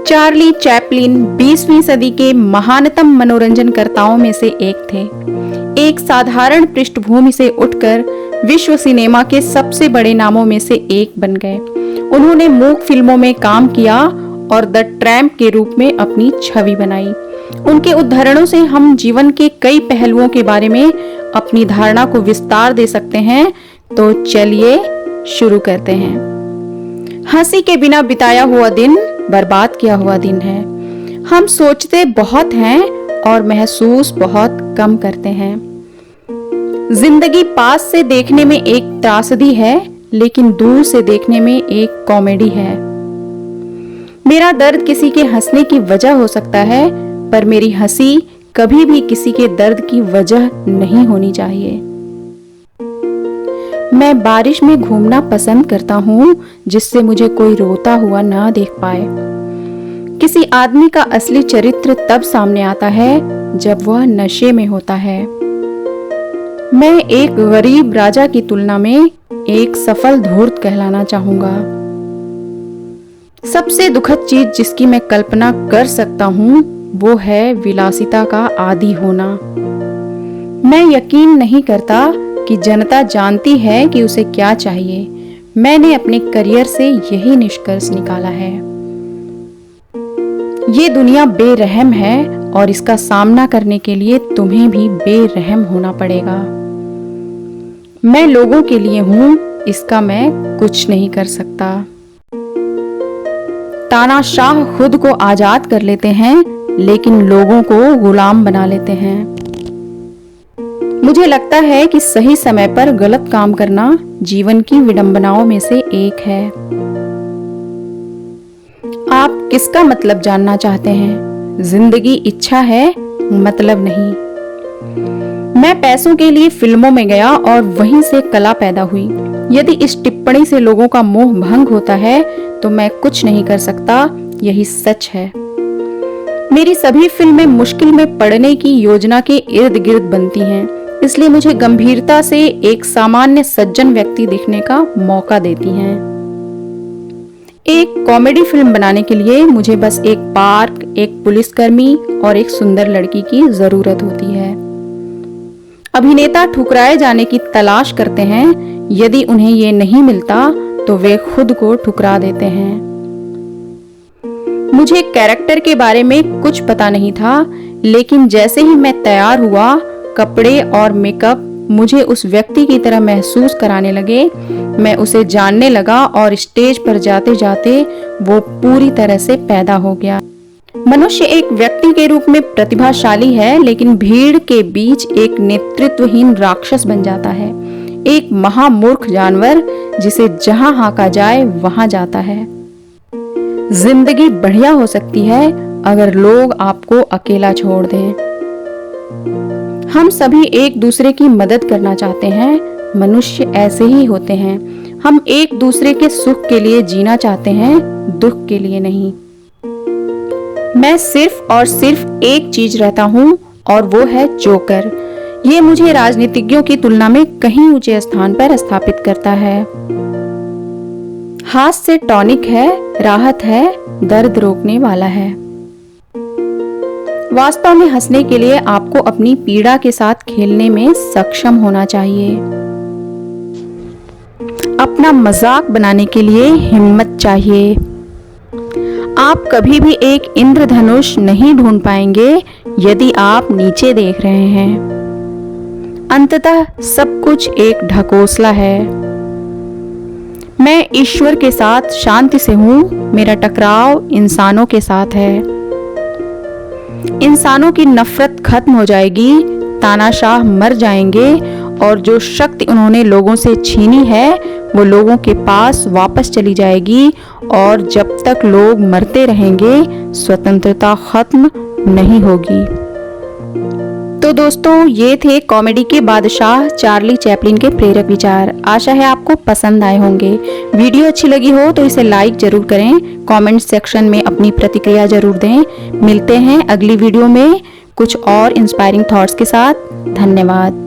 Charlie Chaplin 20वीं सदी के महानतम मनोरंजनकर्ताओं में से एक थे। एक साधारण पृष्ठभूमि से उठकर विश्व सिनेमा के सबसे बड़े नामों में से एक बन गए। उन्होंने मूक फिल्मों में काम किया और द ट्रैम्प के रूप में अपनी छवि बनाई। उनके उदाहरणों से हम जीवन के कई पहलुओं के बारे में अपनी धारणा को विस्तार दे सकते हैं। तो चलिए शुरू करते हैं। हंसी के बिना बिताया हुआ दिन बर्बाद किया हुआ दिन है। हम सोचते बहुत हैं और महसूस बहुत कम करते हैं। जिंदगी पास से देखने में एक त्रासदी है, लेकिन दूर से देखने में एक कॉमेडी है। मेरा दर्द किसी के हंसने की वजह हो सकता है, पर मेरी हंसी कभी भी किसी के दर्द की वजह नहीं होनी चाहिए। मैं बारिश में घूमना पसंद करता हूँ, जिससे मुझे कोई रोता हुआ ना देख पाए। किसी आदमी का असली चरित्र तब सामने आता है जब वह नशे में होता है। मैं एक गरीब राजा की तुलना में एक सफल धूर्त कहलाना चाहूंगा। सबसे दुखद चीज जिसकी मैं कल्पना कर सकता हूँ वो है विलासिता का आदी होना। मैं यकीन नहीं करता कि जनता जानती है कि उसे क्या चाहिए। मैंने अपने करियर से यही निष्कर्ष निकाला है। ये दुनिया बेरहम है और इसका सामना करने के लिए तुम्हें भी बेरहम होना पड़ेगा। मैं लोगों के लिए हूं, इसका मैं कुछ नहीं कर सकता। तानाशाह खुद को आजाद कर लेते हैं, लेकिन लोगों को गुलाम बना लेते हैं। मुझे लगता है कि सही समय पर गलत काम करना जीवन की विडंबनाओं में से एक है। आप किसका मतलब जानना चाहते हैं? जिंदगी इच्छा है, मतलब नहीं। मैं पैसों के लिए फिल्मों में गया और वहीं से कला पैदा हुई। यदि इस टिप्पणी से लोगों का मोह भंग होता है तो मैं कुछ नहीं कर सकता, यही सच है। मेरी सभी फिल्में मुश्किल में पड़ने की योजना के इर्द गिर्द बनती हैं, इसलिए मुझे गंभीरता से एक सामान्य सज्जन व्यक्ति दिखने का मौका देती हैं। एक कॉमेडी फिल्म बनाने के लिए मुझे बस एक पार्क, एक पुलिसकर्मी और एक सुंदर लड़की की जरूरत होती है। अभिनेता ठुकराए जाने की तलाश करते हैं। यदि उन्हें ये नहीं मिलता तो वे खुद को ठुकरा देते हैं। मुझे कैरेक्टर के बारे में कुछ पता नहीं था, लेकिन जैसे ही मैं तैयार हुआ, कपड़े और मेकअप मुझे उस व्यक्ति की तरह महसूस कराने लगे। मैं उसे जानने लगा और स्टेज पर जाते जाते वो पूरी तरह से पैदा हो गया। मनुष्य एक व्यक्ति के रूप में प्रतिभाशाली है, लेकिन भीड़ के बीच एक नेतृत्वहीन राक्षस बन जाता है। एक महामूर्ख जानवर जिसे जहां हांका जाए वहां जाता है। जिंदगी बढ़िया हो सकती है अगर लोग आपको अकेला छोड़ दें। हम सभी एक दूसरे की मदद करना चाहते हैं। मनुष्य ऐसे ही होते हैं। हम एक दूसरे के सुख के लिए जीना चाहते हैं, दुख के लिए नहीं। मैं सिर्फ और सिर्फ एक चीज रहता हूँ और वो है जोकर। ये मुझे राजनीतिज्ञों की तुलना में कहीं ऊंचे स्थान पर स्थापित करता है। हास्य टॉनिक है, राहत है, दर्द रोकने वाला है। वास्तव में हंसने के लिए आपको अपनी पीड़ा के साथ खेलने में सक्षम होना चाहिए। अपना मजाक बनाने के लिए हिम्मत चाहिए। आप कभी भी एक इंद्रधनुष नहीं ढूंढ पाएंगे यदि आप नीचे देख रहे हैं। अंततः सब कुछ एक ढकोसला है। मैं ईश्वर के साथ शांति से हूं। मेरा टकराव इंसानों के साथ है। इंसानों की नफरत खत्म हो जाएगी, तानाशाह मर जाएंगे और जो शक्ति उन्होंने लोगों से छीनी है वो लोगों के पास वापस चली जाएगी। और जब तक लोग मरते रहेंगे स्वतंत्रता खत्म नहीं होगी। तो दोस्तों, ये थे कॉमेडी के बादशाह चार्ली चैपलिन के प्रेरक विचार। आशा है आपको पसंद आए होंगे। वीडियो अच्छी लगी हो तो इसे लाइक जरूर करें। कमेंट सेक्शन में अपनी प्रतिक्रिया जरूर दें। मिलते हैं अगली वीडियो में कुछ और इंस्पायरिंग थॉट्स के साथ। धन्यवाद।